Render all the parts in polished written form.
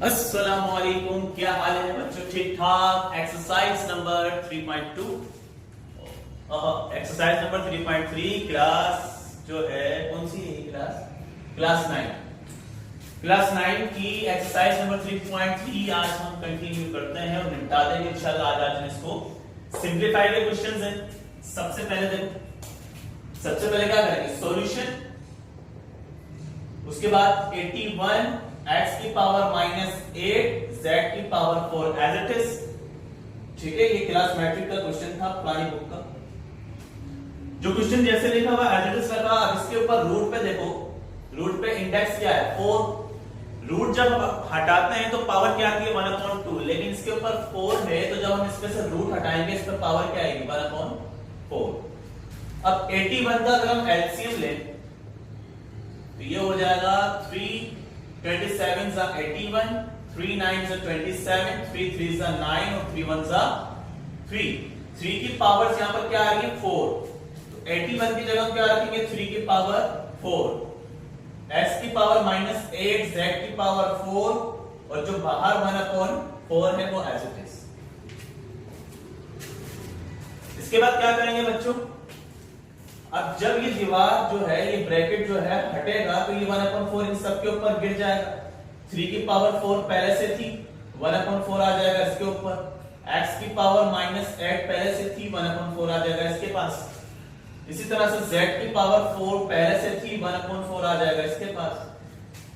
अस्सलामुअलैकुम, क्या हाल है बच्चों? ठीक ठाक। Exercise number 3.2, exercise number 3.3 class जो है कौन सी है क्लास? क्लास 9। क्लास 9 की एक्सरसाइज नंबर 3.3 आज हम कंटिन्यू करते हैं और निपटा देंगे इंशाल्लाह। आज इसको सिंपलीफाई के क्वेश्चंस हैं। सबसे पहले क्या करेंगे? सॉल्यूशन, उसके बाद 81 x की पावर -8 z की पावर 4 एज इट इज। ठीक है, ये क्लास मैट्रिक का क्वेश्चन था पुरानी बुक का। जो क्वेश्चन जैसे लिखा हुआ एज इट इज लगा। अब इसके ऊपर रूट पे देखो, रूट पे इंडेक्स क्या है? 4। रूट जब हटाते हैं तो पावर क्या आती है? 1/2। लेकिन इसके ऊपर 4 है तो जब हम इसमें से रूट हटाएंगे इस पर पावर क्या आएगी? 1/4। अब 81 का अगर हम एलसीएम लें तो ये हो जाएगा 3 27 are 81, 3 9s are 27, 3 3s are 9 और 3 1s are 3। 3 की पावर्स यहां पर क्या आ रही है? 4। तो 81 की जगह क्या रखेंगे? 3 की पावर 4, x की पावर -8, z की पावर 4 और जो बाहर 1/4 है वो एज इट इज। इसके बाद क्या करेंगे बच्चों? अब जब ये दीवार जो है, ये ब्रैकेट जो है हटेगा तो ये 1/4 इन सब के ऊपर गिर जाएगा। 3 की पावर 4 पहले से थी, 1/4 आ जाएगा इसके ऊपर। x की पावर -8 पहले से थी, 1/4 आ जाएगा इसके पास। इसी तरह से z की पावर 4 पहले से थी, 1/4 आ जाएगा इसके पास।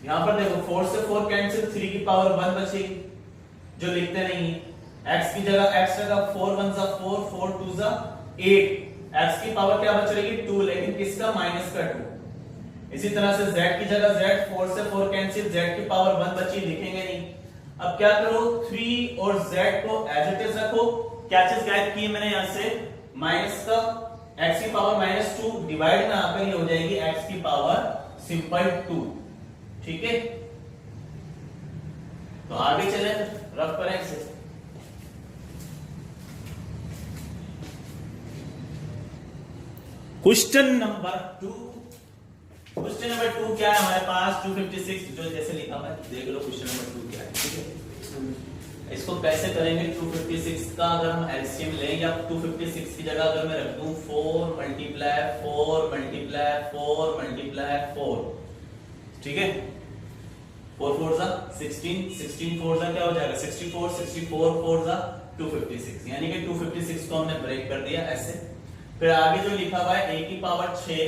यहां पर देखो 4 से 4 कैंसिल, 3 की पावर 1 बचेगी जो लिखते नहीं है। x की जगह x जगह 4 1 जा 4, 4 2 जा 8। x की पावर क्या बच रही है? 2, लेकिन किसका? माइनस का 2। इसी तरह से z की जगह z, 4 से 4 कैंसिल, z की पावर 1 बची, लिखेंगे नहीं। अब क्या करो? 3 और z को एज इट इज रखो। क्या चीज गायब की है मैंने यहां से? माइनस का x की पावर -2 डिवाइड में आकर ये हो जाएगी x की पावर सिंपल 2। ठीक है, तो आगे चले, रफ करें इसे। Question number 2। क्वेश्चन नंबर 2 क्या है हमारे पास? 256 जो जैसे लिखा हुआ है, देख लो क्वेश्चन नंबर 2 क्या है। ठीक है, इसको कैसे करेंगे? 256 का अगर हम एलसीएम लें या 256 की जगह अगर मैं रख दूं 4 × 4 × 4 × 4, ठीक है, 4 4 जा 16, 16 4 जा क्या हो जाएगा? 64, 64 4 जा 256, यानी कि 256 को हमने ब्रेक कर दिया ऐसे। फिर आगे जो लिखा हुआ है a की पावर 6,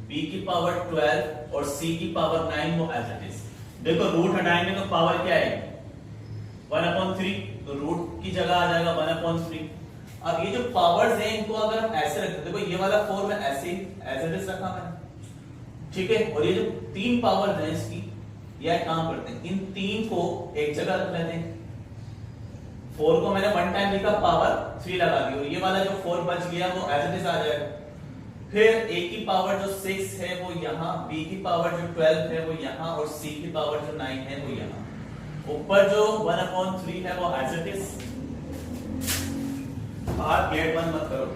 b की पावर 12 और c की पावर 9 वो एज इट इज। देखो रूट हटाएंगे तो पावर क्या आएगी? 1/3, तो रूट की जगह आ जाएगा 1/3। अब ये जो पावर्स हैं इनको अगर हम ऐसे रखते, देखो ये वाला 4 में ऐसे एज इट इज रखा मैंने, ठीक है। और ये जो 3 पावर्स हैं इसकी, यह काम करते हैं, इन 3 को एक जगह रख लेते हैं। 4 को मैंने 1 टाइम लिखा, पावर 3 लगा दी और ये वाला जो 4 बच गया वो एज इट इज आ जाएगा। फिर a की पावर जो 6 है वो यहाँ, b की पावर जो 12 है वो यहाँ और c की पावर जो 9 है वो यहाँ। ऊपर जो 1/3 है वो एज इट इज। आप गेट बंद मत करो।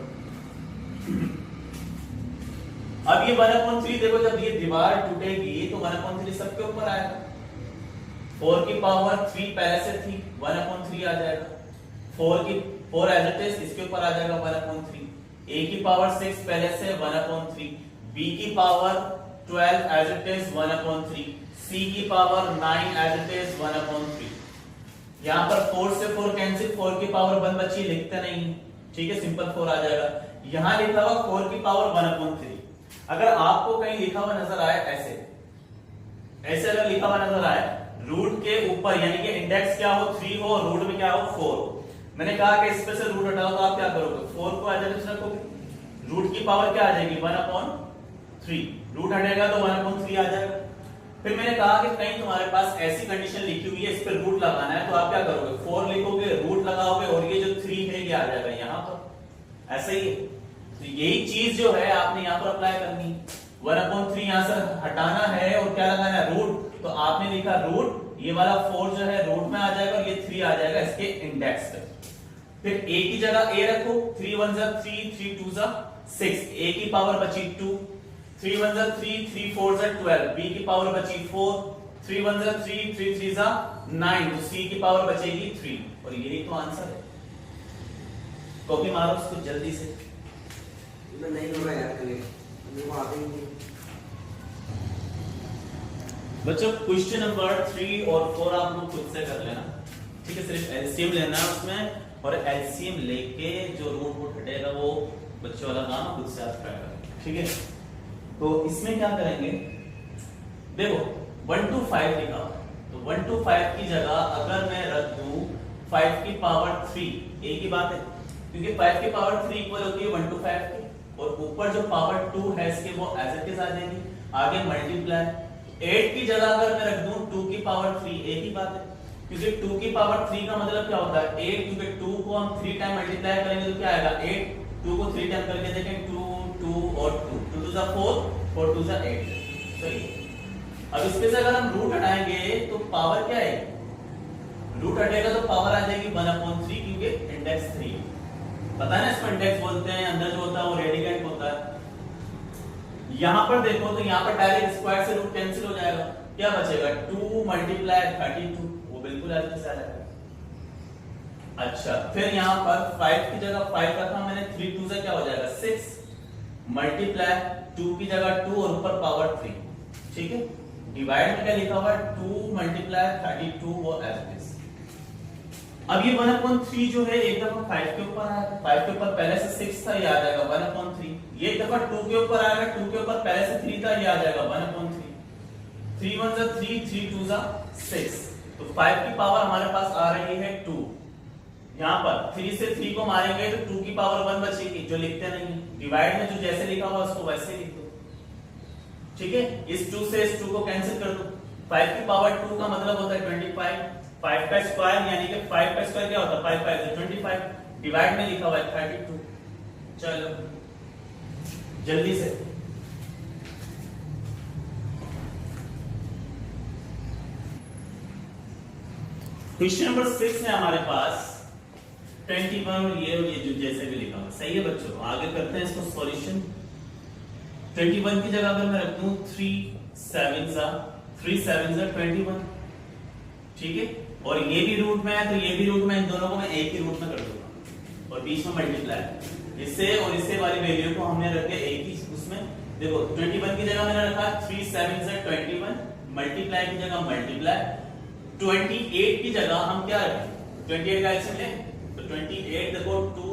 अब ये 1/3 देखो, जब ये दीवार टूटेगी तो 1/3 सबके ऊपर आएगा। 4 की पावर 3 पहले से थी, 1/3 आ जाएगा। 4 एज इट इज इसके ऊपर आ जाएगा 1/3। a की पावर 6 पहले से 1/3, b की power 12 as it is 1/3, c की पावर 9 एज इट इज 1/3। यहां पर 4 से 4 कैंसिल, 4 की पावर 1 बची, लिखते नहीं, ठीक है, सिंपल 4 आ जाएगा। यहां लिखा हुआ 4 की पावर 1/3। अगर आपको कहीं लिखा हुआ नजर आए ऐसे ऐसे अगर लिखा हुआ नजर आए रूट के ऊपर, यानी कि इंडेक्स क्या हो? 3 हो, रूट में क्या हो? 4। मैंने कहा कि इसमें से रूट हटाओ तो आप क्या करोगे? 4 को एज इट इज रखोगे। रूट की पावर क्या आ जाएगी? 1/3। रूट हटेगा तो 1/3 आ जाएगा। फिर मैंने कहा कि कहीं तुम्हारे पास ऐसी कंडीशन लिखी हुई है, इस पर रूट लगाना है, तो आप क्या करोगे? 4 लिखोगे, रूट लगाओगे और ये जो 3 है ये आ जाएगा यहाँ पर, ऐसे ही है। तो यही चीज जो है आपने यहाँ पर अप्लाई करनी है। 1/3 यहां से हटाना है और क्या लगाना है? रूट। तो आपने लिखा रूट, ये वाला 4 जो है रूट में आ जाएगा और ये 3 आ जाएगा इसके इंडेक्स पे। फिर a की जगह a रखो, 3 1 जा 3, 3 2 जा 6, a की पावर बची 2, 3 1 जा 3, 3 4 जा 12, b की पावर बची 4, 3 1 जा 3, 3 3 जा 9, तो c की पावर बचेगी 3 और यही तो आंसर है। कॉपी मारो उसको जल्दी से। मैं नहीं हो रहा यार कल मेरे को आते ही नहीं। बच्चों क्वेश्चन नंबर 3 और 4 आप लोग खुद से कर लेना, ठीक है। सिर्फ एलसीएम लेना है उसमें, और एलसीएम लेके जो रूट वूट हटेगा वो बच्चों वाला काम खुद से आप ट्राई करें, ठीक है। तो इसमें क्या करेंगे, देखो 1 to 5 लिखा हुआ है, तो 1 to 5 की जगह अगर मैं रख दूं 5 की पावर 3, एक ही बात है, क्योंकि 5 की पावर 3 इक्वल होती है 1 to 5 की, और ऊपर जो पावर 2 है इसके वो एज इट इज आ जाएगी, आगे मल्टीप्लाई। 8 की जगह अगर मैं रख दूं 2 की पावर 3, एक ही बात है, क्योंकि 2 की पावर 3 का मतलब क्या होता है 8, क्योंकि 2 को हम 3 टाइम मल्टीप्लाई करेंगे तो क्या आएगा 8, 2 को 3 टाइम करके देखें 2 2 और 2, 2 2 4, 4 2 8, सही। अब इसमें से अगर हम रूट हटाएंगे तो पावर क्या है, रूट हटेगा तो पावर आ जाएगी 1/3, क्योंकि इंडेक्स 3 पता है ना, इसको इंडेक्स बोलते हैं, अंदर जो होता है वो रेडिकेंट होता है। यहां पर देखो तो यहां पर डायरेक्ट स्क्वायर से रूट कैंसिल हो जाएगा, क्या बचेगा 2 मल्टीप्लाई 32, वो बिल्कुल ऐसे से आएगा। अच्छा फिर यहां पर 5 की जगह 5 रखा मैंने, 3 2 से क्या हो जाएगा 6 मल्टीप्लाई 2 की जगह 2 और ऊपर पावर 3, ठीक है। डिवाइड में क्या लिखा हुआ है 2 मल्टीप्लाई 32, वो एज इट इज। अब ये 1/3 जो है एक दफा 5 के ऊपर आएगा, 5 के ऊपर पहले से 6 था, ये आ जाएगा 1/3। ये एक दफा 2 के ऊपर आएगा, 2 के ऊपर पहले से 3 था, ये आ जाएगा 1/3। 3 1 जा 3, 3 2 जा 6, तो 5 की पावर हमारे पास आ रही है 2। यहाँ पर 3 से 3 को मारेंगे तो 2 की पावर 1 बचेगी, जो लिखते नहीं, डिवाइड में जो जैसे लिखा हुआ उसको वैसे लिख दो, ठीक है। इस 2 से इस 2 को कैंसिल कर दो, 5 की पावर 2 का मतलब होता है 25, 5 का स्क्वायर यानी कि 5 का स्क्वायर क्या होता है 5 5 से 25, डिवाइड में लिखा हुआ है 32। चलो जल्दी से क्वेश्चन नंबर 6 है हमारे पास 21, और ये जो जैसे भी लिखा हुआ सही है बच्चों। आगे करते हैं इसको सॉल्यूशन। 21 की जगह अगर मैं रख दूं 3 7 जा 21, ठीक है। और ये भी रूट में है तो ये भी रूट में, इन दोनों को मैं एक ही रूट में कर दूंगा और बीच में मल्टीप्लाई, इससे और इससे वाली वैल्यू को हमने रखे एक ही उसमें। देखो 21 की जगह मैंने रखा 3 7 जा 21, मल्टीप्लाई की जगह मल्टीप्लाई, 28 की जगह हम क्या रखें 28 का एलसीएम लें तो 28 देखो 2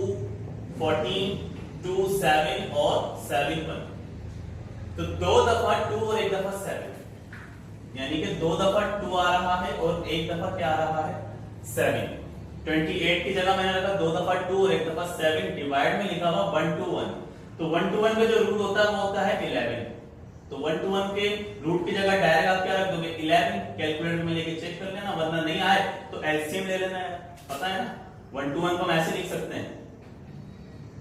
14 2 7 और 7 1, तो 2 दफा 2 और 1 दफा 7, यानी कि 2 दफा 2 आ रहा है और 1 दफा क्या आ रहा है 7। 28 की जगह मैंने रखा 2 दफा 2 और 1 दफा 7, डिवाइड में लिखा हुआ 1 to 1, तो 1 to 1 का जो रूट होता है वो होता है 11, तो 1 to 1 के रूट की जगह डायरेक्ट आप क्या रख दोगे 11, कैलकुलेटर में लेके चेक कर लेना, वरना नहीं आए तो एलसीएम ले लेना है, पता है ना। 1 to 1 को हम ऐसे लिख सकते हैं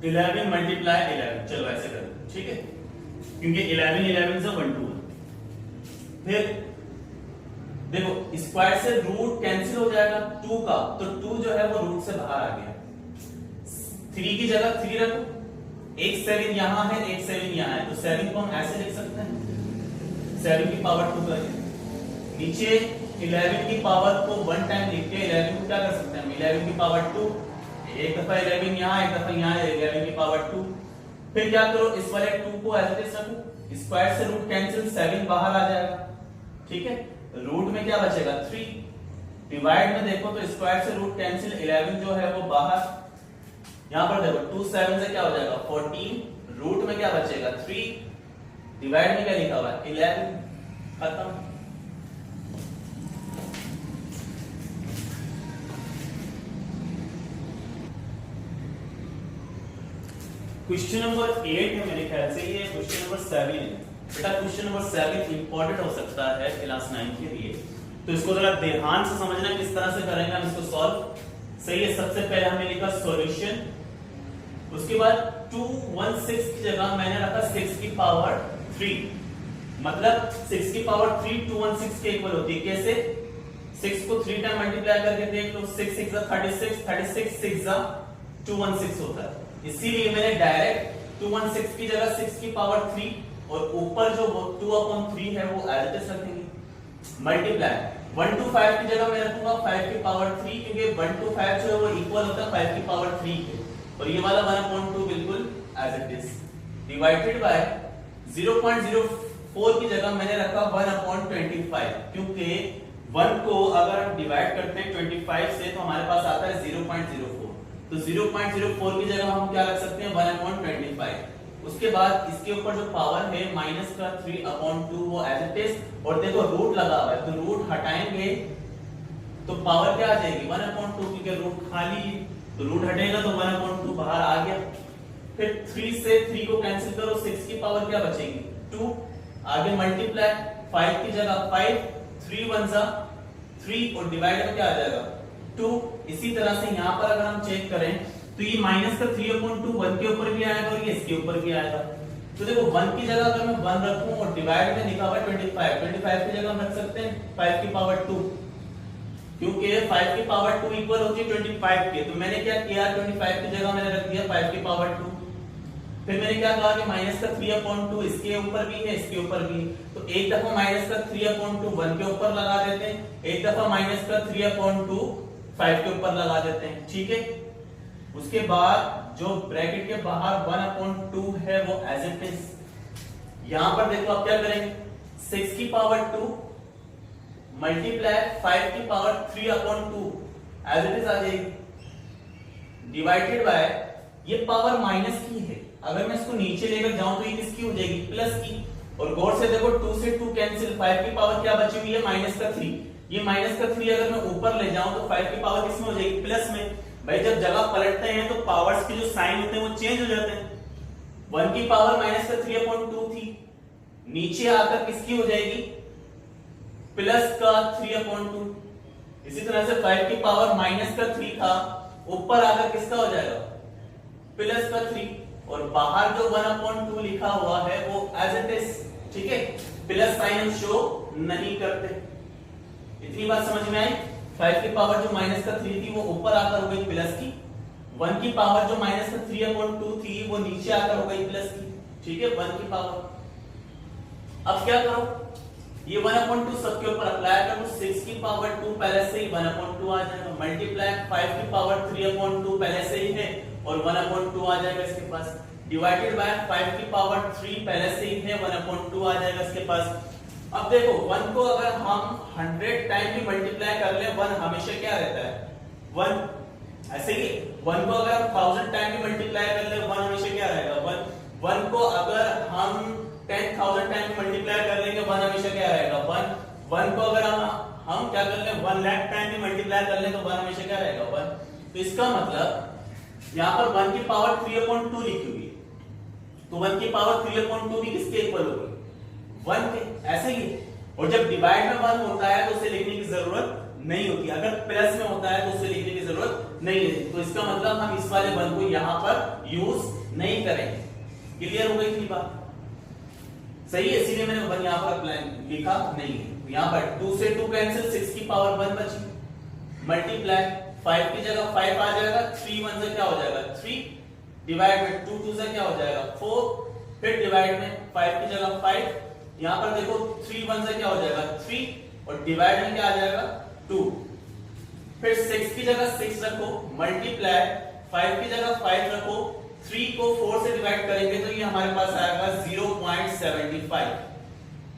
11 मल्टीप्लाई 11, चलो ऐसे कर दो, ठीक है, क्योंकि 11 11 से 1 to 1। फिर देखो स्क्वायर से रूट कैंसिल हो जाएगा 2 का, तो 2 जो है वो रूट से बाहर आ गया, 3 की जगह 3 रखो, एक 7 यहां है एक 7 यहां है, तो 7 को हम ऐसे लिख सकते हैं 7 की पावर 2 करके, नीचे 11 की पावर को 1 टाइम लिख के 11 को क्या कर सकते हैं हम 11 की पावर 2, एक दफा 11 यहां एक दफा यहां 11 की पावर 2। फिर क्या करो इस वाले 2 को ऐसे रखो, स्क्वायर से रूट कैंसिल 7 बाहर आ जाएगा, ठीक है। रूट में क्या बचेगा 3, डिवाइड में देखो तो स्क्वायर से रूट कैंसिल 11 जो है वो बाहर, यहां पर देखो 2 7 से क्या हो जाएगा 14, रूट में क्या बचेगा 3, डिवाइड में क्या लिखा हुआ है 11, खत्म। क्वेश्चन नंबर 8 है मेरे ख्याल से, ये क्वेश्चन नंबर 7 है बेटा। क्वेश्चन नंबर 7 इंपॉर्टेंट हो सकता है क्लास 9 के लिए, तो इसको जरा ध्यान से समझना किस तरह से करेंगे हम इसको सॉल्व, सही है। सबसे पहले हमने लिखा सॉल्यूशन, उसके बाद 216 की जगह मैंने रखा 6 की पावर 3, मतलब 6 की पावर 3 216 के इक्वल होती है। कैसे 6 को 3 टाइम मल्टीप्लाई करके देख लो, 6 6 जा 36, 36 6 जा 216 होता है, इसीलिए मैंने डायरेक्ट 216 की जगह 6 की पावर 3 और ऊपर जो 2/3 है वो एज इट इज रखेंगे, मल्टीप्लाई 1 to 5 की जगह मैं रखूंगा 5 की पावर 3, क्योंकि 1 to 5 जो है वो इक्वल होता है 5 की पावर 3 के, और ये वाला 1/2 बिल्कुल as it is, divided by 0.04 की जगह मैंने रखा 1/25, क्योंकि 1 को अगर हम डिवाइड करते हैं 25 से तो हमारे पास आता है 0.04, तो 0.04 की जगह हम क्या रख सकते हैं 1/25। उसके बाद इसके ऊपर जो पावर है माइनस का 3/2 वो एज इट इज, और देखो रूट लगा हुआ है तो रूट हटाएंगे तो पावर क्या आ जाएगी 1/2, क्योंकि रूट खाली है तो रूट हटेगा तो 1/2 बाहर आ गया। फिर 3 से 3 को कैंसिल करो, 6 की पावर क्या बचेगी 2, आगे मल्टीप्लाई 5 की जगह 5, 3 1 जा 3 और डिवाइड में क्या आ जाएगा 2। इसी तरह से यहाँ पर अगर हम चेक करें तो ये माइनस का 3/2 1 के ऊपर भी आएगा और ये इसके ऊपर भी आएगा। तो देखो 1 की जगह अगर मैं 1 रखूं और डिवाइड में लिखा हुआ है 25 की जगह हम रख सकते हैं 5 की पावर 2, क्योंकि 5 की पावर 2 इक्वल होती है 25 के, तो मैंने क्या किया 25 की जगह मैंने रख दिया 5 की पावर 2। फिर मैंने क्या कहा कि माइनस का 3/2 इसके ऊपर भी है इसके ऊपर भी है, तो एक दफा माइनस का 3/2 1 के ऊपर लगा देते हैं, एक दफा माइनस का 3/2 5 के ऊपर लगा देते हैं, ठीक है। उसके बाद जो ब्रैकेट के बाहर 1/2 है वो एज इट इज। यहां पर देखो आप क्या करेंगे 6 की पावर 2 मल्टीप्लाई 5 की पावर 3/2 एज इट इज आ जाएगी, डिवाइडेड बाय ये पावर माइनस की है, अगर मैं इसको नीचे लेकर जाऊं तो ये किसकी हो जाएगी प्लस की, और गौर से देखो 2 से 2 कैंसिल, 5 की पावर क्या बची हुई है माइनस का 3, ये माइनस का 3 अगर मैं ऊपर ले जाऊं तो 5 की पावर किसमें हो जाएगी प्लस में। भाई जब जगह पलटते हैं तो पावर्स के जो साइन होते हैं वो चेंज हो जाते हैं। 1 की पावर माइनस का 3/2 थी, नीचे आकर किसकी हो जाएगी प्लस का 3/2। इसी तरह से 5 की पावर माइनस का 3 था, ऊपर आकर किसका हो जाएगा प्लस का 3, और बाहर जो 1/2 लिखा हुआ है वो एज इट इज, ठीक है, प्लस साइन हम शो नहीं करते। इतनी बात समझ में आई। 5 की पावर जो माइनस का 3 थी वो ऊपर आकर हो गई प्लस की, 1 की पावर जो माइनस का 3/2 थी वो नीचे आकर हो गई प्लस की, ठीक है 1 की पावर। अब क्या करो ये 1/2 सबके ऊपर अप्लाई करो, 6 की पावर 2 पहले से ही 1/2 आ जाएगा, मल्टीप्लाई 5 की पावर 3/2 पहले से ही है और 1/2 आ जाएगा इसके पास, डिवाइडेड बाय 5 की पावर 3 पहले से ही है 1/2 आ जाएगा इसके पास। अब देखो 1 को अगर हम 100 टाइम भी मल्टीप्लाई कर ले 1 हमेशा क्या रहता है 1, ऐसे ही 1 को अगर हम 1000 टाइम भी मल्टीप्लाई कर ले 1 हमेशा क्या रहेगा 1 को अगर हम 10,000 टाइम मल्टीप्लाई कर लेंगे 1 हमेशा क्या रहेगा 1 को अगर हम क्या कर ले 1 लाख टाइम भी मल्टीप्लाई कर ले तो 1 हमेशा क्या रहेगा 1। तो इसका मतलब यहाँ पर 1 की पावर 3/2 लिखी हुई है, तो 1 की पावर 3/2 भी किसके इक्वल होगी 1 के, ऐसे ही। और जब डिवाइड में 1 होता है तो उसे लिखने की जरूरत नहीं होती, अगर प्लस में होता है तो उसे लिखने की जरूरत नहीं है, तो इसका मतलब हम इस वाले 1 को यहाँ पर यूज नहीं करेंगे। क्लियर हो गई थी बात, सही है, इसीलिए मैंने 1 यहाँ पर लिखा नहीं है। यहाँ पर 2 से 2 कैंसिल, 6 की पावर 1 बची, मल्टीप्लाई 5 की जगह 5 आ जाएगा, 3 1 से क्या हो जाएगा 3, डिवाइड में 2 2 से क्या हो जाएगा 4, फिर डिवाइड में 5 की जगह 5, यहाँ पर देखो 3 1 से क्या हो जाएगा 3 और डिवाइड में क्या आ जाएगा 2, फिर 6 की जगह 6 रखो, मल्टीप्लाई 5 की जगह 5 रखो, 3 को 4 से डिवाइड करेंगे तो ये हमारे पास आएगा 0.75,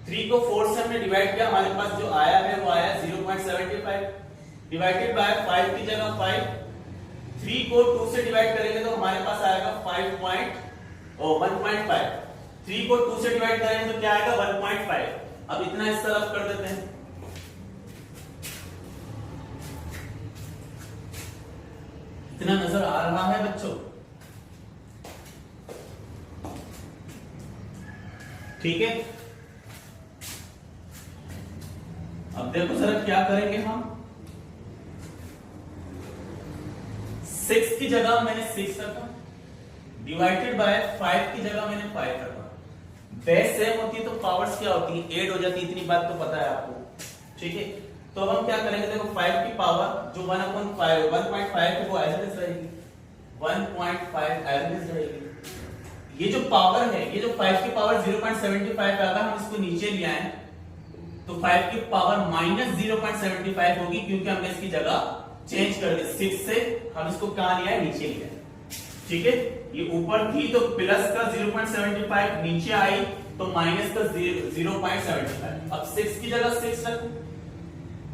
3 को 4 से हमने डिवाइड किया, हमारे पास जो आया है वो आया 0.75, डिवाइडेड बाय 5 की जगह 5, 3 को 2 से डिवाइड करेंगे तो हमारे पास आएगा 1.5, 3 को 2 से डिवाइड करेंगे तो क्या आएगा 1.5। अब इतना इस तरफ कर देते हैं, इतना नजर आ रहा है बच्चों, ठीक है। अब देखो जरा क्या करेंगे हम, 6 की जगह मैंने 6 रखा, डिवाइडेड बाय 5 की जगह मैंने 5 रखा, बेस सेम होती है तो पावर्स क्या होती है ऐड हो जाती है, इतनी बात तो पता है आपको, ठीक है। तो अब हम क्या करेंगे, देखो 5 की पावर जो 1.5 है वो एज इट इज रहेगी, 1.5 एज इट इज रहेगी। ये जो पावर है, ये जो 5 की पावर 0.75 है, अगर हम इसको नीचे ले आए तो 5 की पावर माइनस 0.75 होगी, क्योंकि हमने इसकी जगह चेंज कर दी, 6 से हम इसको कहां लिया है, नीचे लिया है। ठीक है, ये ऊपर थी तो प्लस का 0.75, नीचे आई तो माइनस का 0.75। अब 6 की जगह 6 रखो,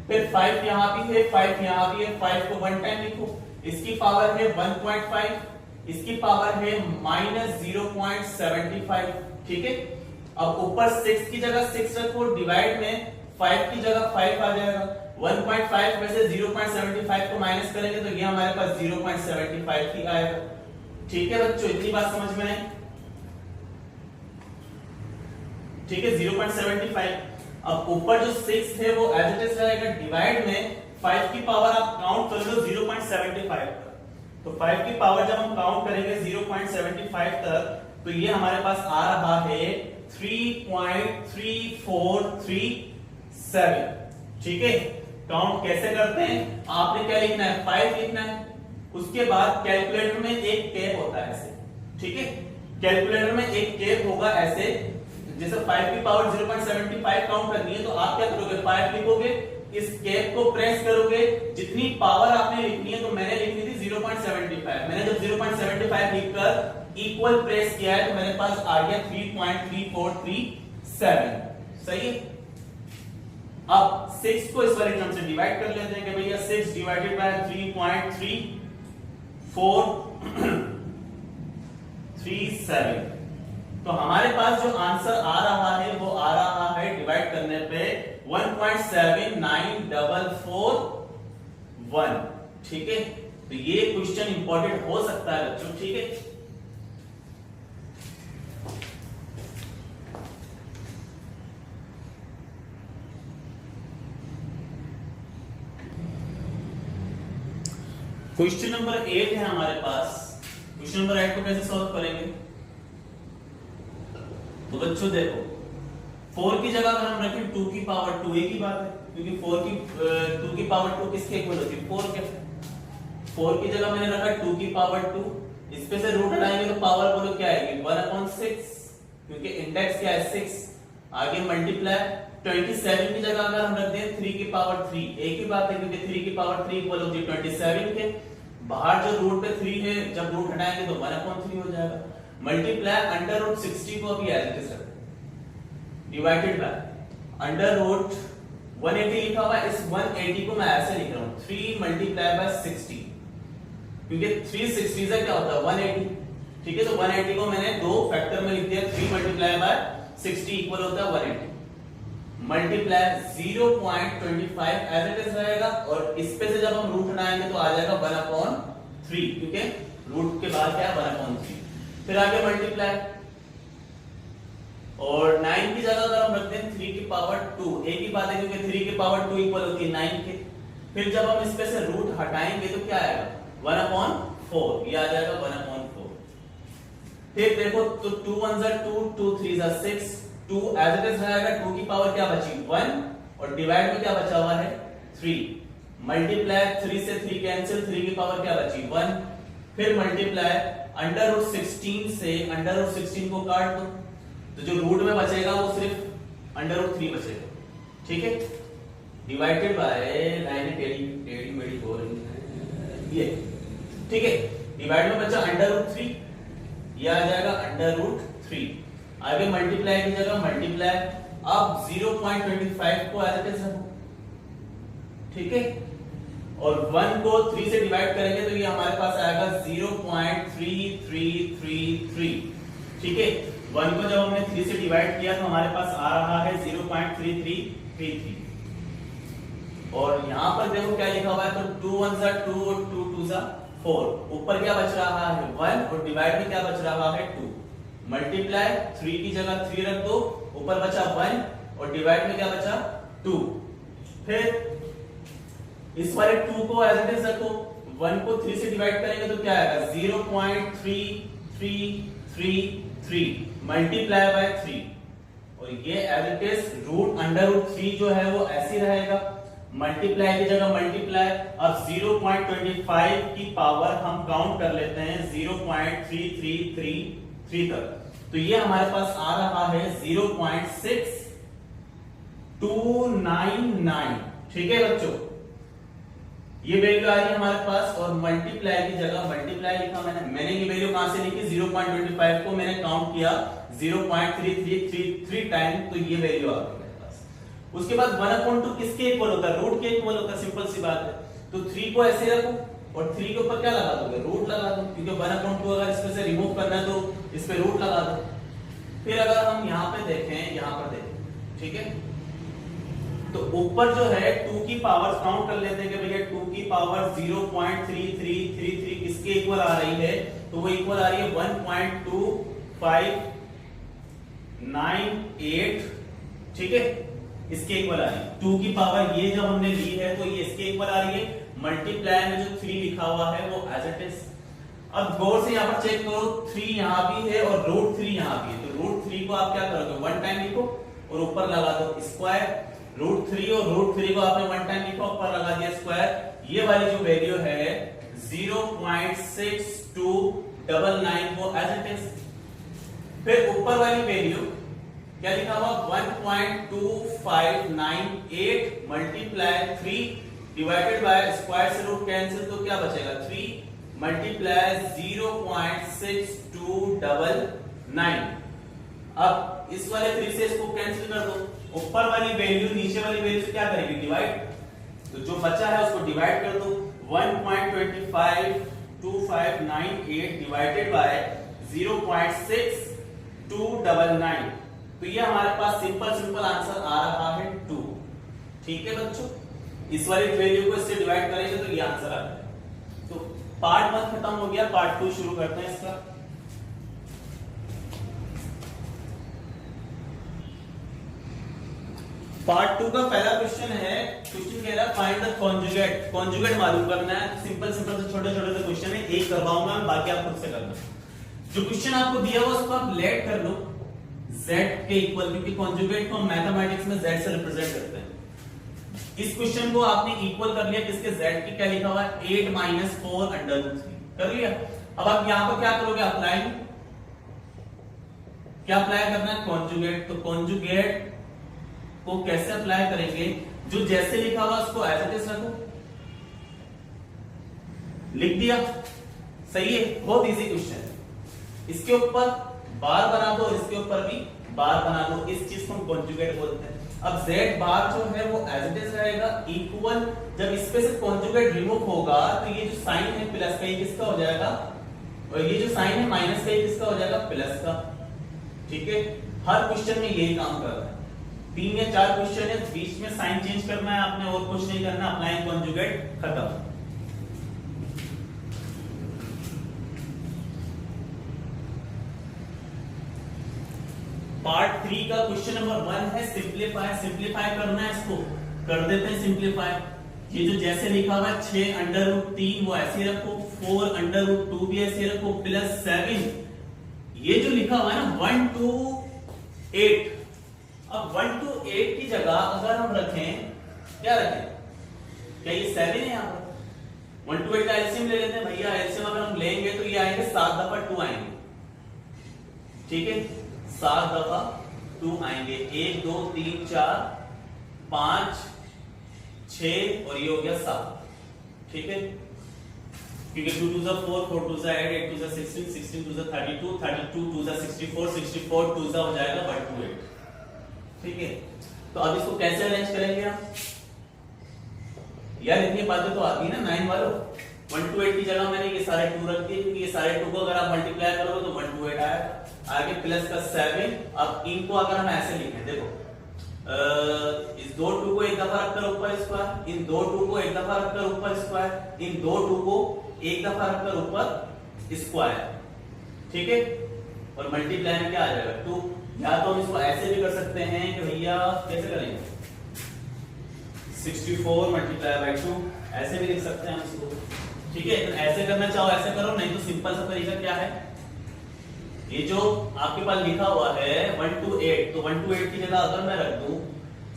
फिर 5 यहां भी है, 5 यहां भी है, 5 को 1 टाइम लिखो, इसकी पावर है 1.5, इसकी पावर है माइनस 0.75। ठीक है, अब ऊपर 6 की जगह 6 रखो, डिवाइड में 5 की जगह 5 आ जाएगा, 1.5 में से 0.75 को माइनस करेंगे तो ये हमारे पास 0.75 ही आएगा। ठीक है बच्चों, इतनी बात समझ में आई? ठीक है, 0.75। अब ऊपर जो 6 है वो एज इट इज रहेगा, डिवाइड में 5 की पावर आप काउंट कर लो 0.75 तक, तो 5 की पावर जब हम काउंट करेंगे 0.75 तक तो ये हमारे पास आ रहा है 3.3437। ठीक है, काउंट कैसे करते हैं, आपने क्या लिखना है, 5 लिखना है, उसके बाद कैलकुलेटर में एक टेप होता है ऐसे। ठीक है, कैलकुलेटर में एक टेप होगा ऐसे, जैसे 5 की पावर 0.75 काउंट करनी है तो आप क्या करोगे, 5 लिखोगे, इस कैप को प्रेस करोगे, जितनी पावर आपने लिखनी है, तो मैंने लिखनी थी 0.75, मैंने जब 0.75 लिखकर इक्वल प्रेस किया है तो मेरे पास आ गया 3.3437। सही है, अब 6 को इस वाले टर्म से डिवाइड कर लेते हैं कि भैया 6 डिवाइडेड बाय 3.3437, तो हमारे पास जो आंसर आ रहा है वो आ रहा है डिवाइड करने पे 1.79441। ठीक है, तो ये क्वेश्चन इंपॉर्टेंट हो सकता है बच्चों। ठीक है, क्वेश्चन नंबर 8 है हमारे पास। क्वेश्चन नंबर 8 को कैसे सॉल्व करेंगे, तो बच्चों देखो, 4 की जगह अगर हम रखें 2 की पावर 2, एक ही बात है, क्योंकि 2 की पावर 2 किसके इक्वल होती है, 4 के। 4 की जगह मैंने रखा 2 की पावर 2, इस पे से रूट हटाएंगे तो पावर बोलो क्या आएगी, 1/6, क्योंकि इंडेक्स क्या है 6। आगे मल्टीप्लाई 27 की जगह अगर हम रख दें 3 की पावर 3, एक ही बात है, क्योंकि 3 की पावर 3 इक्वल होती है 27 के, बाहर जो रूट पे 3 है जब रूट हटाएंगे तो 1/3 हो जाएगा। मल्टीप्लाई अंडर रूट 60 को अभी एज इट इज रखते हैं, डिवाइडेड बाय अंडर रूट 180 लिखा हुआ है, इस 180 को मैं ऐसे लिख रहा हूं 3 मल्टीप्लाई बाय 60, क्योंकि 360 से क्या होता है 180। ठीक है, तो 180 को मैंने दो फैक्टर में लिख दिया, 3 मल्टीप्लाई बाय 60 इक्वल होता है 180, मल्टीप्लाई 0.25 एज इट इज रहेगा, और इस पे से जब हम रूट हटाएंगे तो आ जाएगा 1/3, क्योंकि रूट के बाद क्या है 1/3। फिर आगे मल्टीप्लाई, और 9 की जगह अगर हम रखते हैं 3 की पावर 2, एक ही बात है, क्योंकि 3 की पावर 2 इक्वल होती है 9 के। फिर जब हम इस पे से रूट हटाएंगे तो क्या आएगा 1/4, ये आ जाएगा 1/4। फिर देखो, तो 2 1 2, 2 3 6, 2 एज इट इज रहेगा, 2 की पावर क्या बची 1, और डिवाइड में क्या बचा हुआ है 3, मल्टीप्लाई 3 से 3 कैंसिल, 3 की पावर क्या बची 1, फिर मल्टीप्लाई अंडर रूट 16 से अंडर रूट 16 को काट दो, तो जो रूट में बचेगा वो सिर्फ अंडर रूट 3 बचेगा। ठीक है, डिवाइडेड बाय लाइन टेढ़ी मेढ़ी हो रही है ये। ठीक है, डिवाइड में बचा अंडर रूट 3, ये आ जाएगा अंडर रूट 3। आगे मल्टीप्लाई की जगह मल्टीप्लाई, अब 0.25 को एज इट इज रखो। ठीक है, और 1 को 3 से डिवाइड करेंगे तो ये हमारे पास आएगा 0.3333। ठीक है, 1 को जब हमने 3 से डिवाइड किया तो हमारे पास आ रहा है 0.3333, और यहां पर देखो क्या लिखा हुआ है, तो 2 1 2 और 2 2 4, ऊपर क्या बच रहा है 1, और डिवाइड में क्या बच रहा है 2, मल्टीप्लाई 3 की जगह 3 रख दो, ऊपर बचा 1 और डिवाइड में क्या बचा 2। फिर इस वाले 2 को एज इट इज रखो, 1 को 3 से डिवाइड करेंगे तो क्या आएगा 0.3333 मल्टीप्लाई बाय 3, और ये as it is root under root 3 जो है वो ऐसे रहेगा, मल्टीप्लाई की जगह मल्टीप्लाई। अब 0.25 की पावर हम काउंट कर लेते हैं 0.3333 तक, तो ये हमारे पास आ रहा है 0.6 299। ठीक है बच्चों, ये वैल्यू आ रही है हमारे पास, और मल्टीप्लाई की जगह मल्टीप्लाई लिखा मैंने ये वैल्यू कहां से लिखी, 0.25 को मैंने काउंट किया 0.3333 टाइम, तो ये वैल्यू आ गई मेरे पास। उसके बाद 1/2 किसके इक्वल होता है, रूट के इक्वल होता है, सिंपल सी बात है। तो 3 को ऐसे रखो और 3 के ऊपर क्या लगा दोगे, रूट लगा दो, क्योंकि 1/2 अगर इसमें से रिमूव करना है तो इस पे रूट लगा दो। फिर अगर हम यहाँ पे देखें, यहाँ पर देखें, ठीक है, तो ऊपर जो है 2 की पावर काउंट कर लेते हैं कि भैया 2 की पावर 0.3333 किसके इक्वल आ रही है, तो वो इक्वल आ रही है 1.2598। ठीक है, इसके इक्वल आ रही है 2 की पावर, ये जब हमने ली है तो ये इसके इक्वल आ रही है। मल्टीप्लाई में जो 3 लिखा हुआ है वो एज इट इज। अब गौर से यहाँ पर चेक करो, 3 यहाँ भी है और √3 यहाँ भी है, तो √3 को आप क्या करोगे, 1 टाइम लिखो और ऊपर लगा दो स्क्वायर। √3 और √3 को आपने 1 टाइम लिखा, ऊपर लगा दिया स्क्वायर। ये वाली जो वैल्यू है 0.6299 वो एज इट इज। फिर ऊपर वाली वैल्यू क्या लिखा हुआ, 1.2598 मल्टीप्लाई 3 डिवाइडेड बाय स्क्वायर से रूट कैंसिल, तो क्या बचेगा 3 मल्टीप्लाई 0.6299। अब इस वाले 3 से इसको कैंसिल कर दो, ऊपर वाली वैल्यू नीचे वाली वैल्यू से क्या करेगी, डिवाइड, तो जो बचा है उसको डिवाइड कर दो। 1.2598 डिवाइडेड बाय 0.6299, तो ये हमारे पास सिंपल आंसर आ रहा है 2। ठीक है बच्चों, इस वाली वैल्यू को इससे डिवाइड करेंगे तो ये आंसर आ जाएगा। तो पार्ट 1 खत्म हो गया, पार्ट 2 शुरू करते हैं इसका। पार्ट 2 का पहला क्वेश्चन है, क्वेश्चन कह रहा है फाइंड द कॉन्जुगेट। कॉन्जुगेट मालूम करना है, सिंपल से छोटे से क्वेश्चन है, एक करवाऊंगा मैं, बाकी आप खुद से करना। जो क्वेश्चन आपको दिया हुआ उसको आप लेट कर लो z के इक्वल, क्योंकि कॉन्जुगेट को हम मैथमेटिक्स में z से रिप्रेजेंट करते हैं। इस क्वेश्चन को आपने इक्वल कर लिया, किसके z की, क्या लिखा हुआ है 8 - 4 √3 कर लिया। अब आप यहां पर क्या करोगे, अप्लाई, क्या अप्लाई करना है, कॉन्जुगेट। तो कॉन्जुगेट को कैसे अप्लाई करेंगे, जो जैसे लिखा हुआ उसको एज इट इज रखो, लिख दिया, सही है, बहुत इजी क्वेश्चन है। इसके ऊपर बार बना दो, इसके ऊपर भी बार बना दो, इस चीज को हम कॉन्जुगेट बोलते हैं। अब z बार जो है वो एज इट इज रहेगा इक्वल, जब इस पे से कॉन्जुगेट रिमूव होगा तो ये जो साइन है प्लस का, ये किसका हो जाएगा, और ये जो साइन है माइनस का, ये किसका हो जाएगा, प्लस का। ठीक है, हर क्वेश्चन में यही काम कर रहा है। 3 या 4 क्वेश्चन है, बीच में साइन चेंज करना है आपने और कुछ नहीं करना, अप्लाई कॉन्जुगेट, खत्म। पार्ट 3 का क्वेश्चन नंबर 1 है सिंप्लीफाई। सिंप्लीफाई करना है, इसको कर देते हैं सिंप्लीफाई। ये जो जैसे लिखा हुआ है 6√3 वो ऐसे रखो, 4√2 भी ऐसे रखो, प्लस 7, ये जो लिखा हुआ है ना 1 to 8। अब 1 to 8 की जगह अगर हम रखें, क्या रखें, क्या ये 7 है यहाँ पर, 1 to 8 का एलसीएम ले लेते हैं भैया। एलसीएम अगर हम लेंगे तो ये आएंगे 7 दफा 2 आएंगे, ठीक है, 7 दफा 2 आएंगे, 1 2 3 4 5 6 और ये हो गया 7। ठीक है, क्योंकि 2 2 4 4 2 8 8 2 16 16 2 32 32 2 64 64 2 हो जाएगा 128। ठीक है, तो अब इसको कैसे अरेंज करेंगे हम यार, इतनी बातें तो आती है ना 9 वालों। 1 to 8 की जगह मैंने ये सारे 2 रख दिए, क्योंकि ये सारे 2 को अगर आप मल्टीप्लाई करोगे तो 1 to 8 आएगा, आगे प्लस का 7। अब इनको अगर हम ऐसे लिखें, देखो इस 2 2 को एक दफा रखकर ऊपर स्क्वायर, इन 2 2 को एक दफा रखकर ऊपर स्क्वायर, इन 2 2 को एक दफा रखकर ऊपर स्क्वायर। ठीक है, और मल्टीप्लाई में क्या आ जाएगा 2। या तो हम इसको ऐसे भी कर सकते हैं कि भैया कैसे करेंगे, 64 मल्टीप्लाई बाय 2 ऐसे भी लिख सकते हैं हम इसको। ठीक है, तो ऐसे करना चाहो ऐसे करो, नहीं तो सिंपल सा तरीका क्या है, ये जो आपके पास लिखा हुआ है 1 to 8, तो 1 to 8 की जगह अगर मैं रख दूं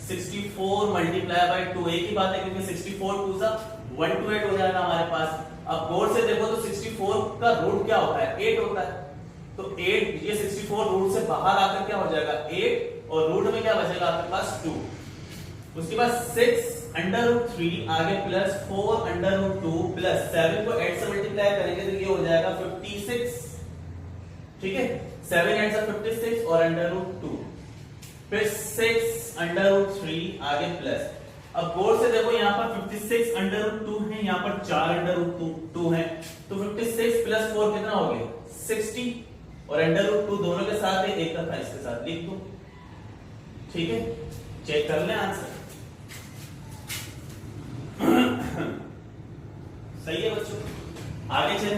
64 मल्टीप्लाई बाय 2, एक ही बात है, क्योंकि 64 2 सा 1 to 8 हो जाएगा हमारे पास। अब गौर से देखो तो 64 का रूट क्या होता है, 8 होता है, तो 8 ये 64 रूट से बाहर आकर क्या हो जाएगा 8, और रूट में क्या बचेगा आपके पास 2। उसके बाद 6√3 आगे प्लस 4√2 प्लस 7 को 8 से मल्टीप्लाई करेंगे तो ये हो जाएगा 56। ठीक है, 7 8 से 56 और √2 फिर 6√3 आगे प्लस। अब गौर से देखो यहाँ पर 56√2 है, यहाँ पर 4√2 है, तो 56 प्लस 4 कितना हो गया 60 और √2 दोनों के साथ है, एक का इसके साथ लिख दो। ठीक है, चेक कर लें आंसर। सही है बच्चों, आगे चले।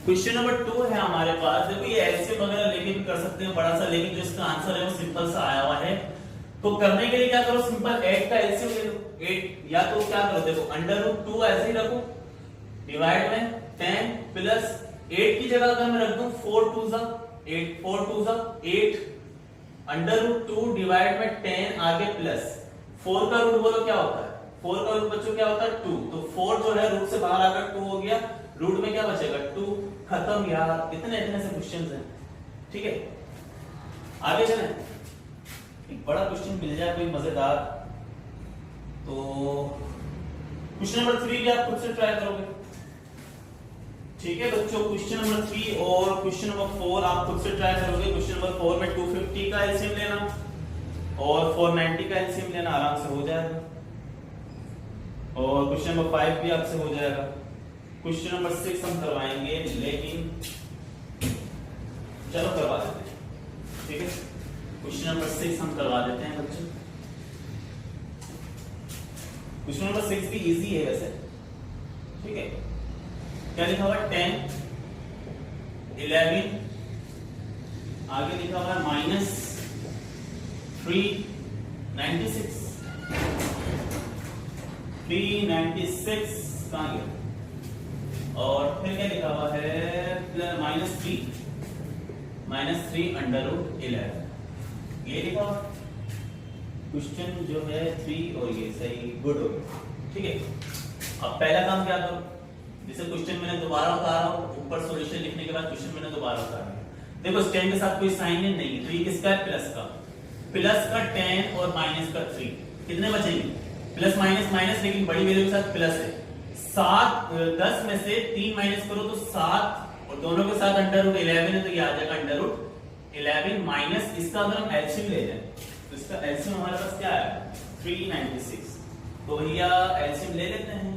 क्वेश्चन नंबर 2 है हमारे पास। देखो ये एलसीएम वगैरह लेके भी कर सकते हैं बड़ा सा, लेकिन जो इसका आंसर है वो सिंपल सा आया हुआ है। तो करने के लिए क्या करो, सिंपल 8 का एलसीएम ले लो। 8 या तो क्या करो, देखो √2 ऐसे ही रखो, डिवाइड में 10 प्लस 8 की जगह अगर मैं रख दूं 4 2 जा 8, 4 2 जा 8 √2 डिवाइड में 10 आगे प्लस 4 का रूट बोलो क्या होता है, 4 का रूट बच्चों क्या होता है 2, तो 4 जो है रूट से बाहर आकर 2 हो गया, रूट में क्या बचेगा 2, खत्म यार। इतने इतने से क्वेश्चंस हैं। ठीक है, आगे चलें। एक बड़ा क्वेश्चन मिल जाए कोई मजेदार, तो क्वेश्चन नंबर 3 भी आप खुद से ट्राई करोगे। ठीक है बच्चों, क्वेश्चन नंबर 3 और क्वेश्चन नंबर 4 आप खुद से ट्राई करोगे। क्वेश्चन नंबर 4 में 250 का एलसीएम लेना और 490 का एलसीएम लेना, आराम से हो जाएगा। और क्वेश्चन नंबर 5 भी आपसे हो जाएगा। क्वेश्चन नंबर 6 हम करवाएंगे, लेकिन चलो करवा देते हैं। ठीक है, क्वेश्चन नंबर 6 हम करवा देते हैं बच्चों। क्वेश्चन नंबर 6 भी इजी है वैसे। ठीक है, क्या लिखा हुआ है 10 11 आगे लिखा हुआ है -3 96 396 कहां गया, और फिर क्या लिखा हुआ है -3 √11 ये लिखा हुआ। क्वेश्चन जो है 3 और ये सही गुड हो गया। ठीक है, अब पहला काम क्या करो, जैसे क्वेश्चन मैंने दोबारा उतारा हूं, ऊपर सॉल्यूशन लिखने के बाद क्वेश्चन मैंने दोबारा उतारा। देखो स्टेन के साथ कोई साइन है नहीं, 3 किसका है प्लस का 10 और माइनस का 3 कितने बचेंगे प्लस माइनस माइनस, लेकिन बड़ी वैल्यू के साथ प्लस है। 10 में से 3 माइनस करो तो 7 और दोनों के साथ √11 है, तो ये आ जाएगा √11 माइनस इसका अगर हम एलसीएम ले लें तो इसका एलसीएम हमारे पास क्या है 396, तो भैया एलसीएम ले लेते हैं।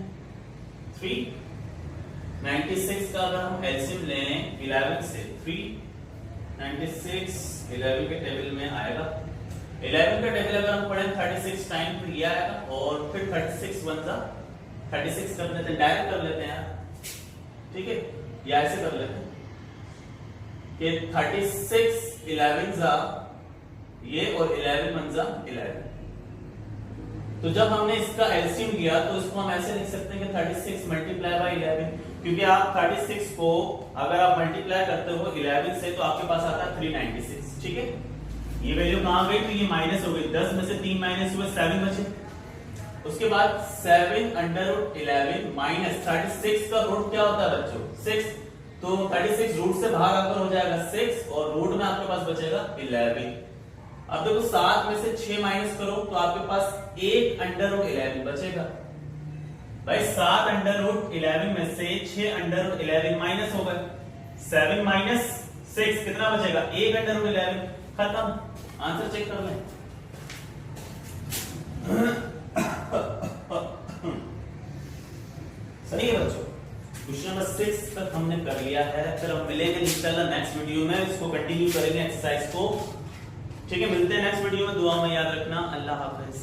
396 का अगर हम एलसीएम लें 11 से, 396 11 के टेबल में आएगा। 11 का टेबल अगर हम पढ़ें 36 टाइम तो ये आएगा, और फिर 36 1 जा 36 कर लेते हैं, डायरेक्ट कर लेते हैं यार। ठीक है, या ऐसे कर लेते हैं कि 36 11 जा ये और 11 1 जा 11। तो जब हमने इसका एलसीएम लिया तो इसको हम ऐसे लिख सकते हैं कि 36 मल्टीप्लाई बाय 11, क्योंकि आप 36 को अगर आप मल्टीप्लाई करते हो 11 से तो आपके पास आता है 396। ठीक है, ये वैल्यू कहां गई, तो ये माइनस हो गई, 10 में से 3 माइनस हुए 7 बचे। उसके बाद 7 √11 माइनस 36 का रूट क्या होता है बच्चों 6, तो 36 रूट से बाहर आकर हो जाएगा 6 और रूट में आपके पास बचेगा 11। अब देखो 7 में से 6 माइनस करो तो आपके पास 1 √11 बचेगा। भाई 7 √11 में से 6 √11 माइनस हो गए, 7 माइनस 6 कितना बचेगा 1 √11, खत्म। आंसर चेक कर लें। सही है बच्चों, क्वेश्चन नंबर 6 तक हमने कर लिया है। फिर हम मिलेंगे इंशाल्लाह नेक्स्ट वीडियो में, इसको कंटिन्यू करेंगे एक्सरसाइज को। ठीक है, मिलते हैं नेक्स्ट वीडियो में। दुआ में याद रखना। अल्लाह हाफिज।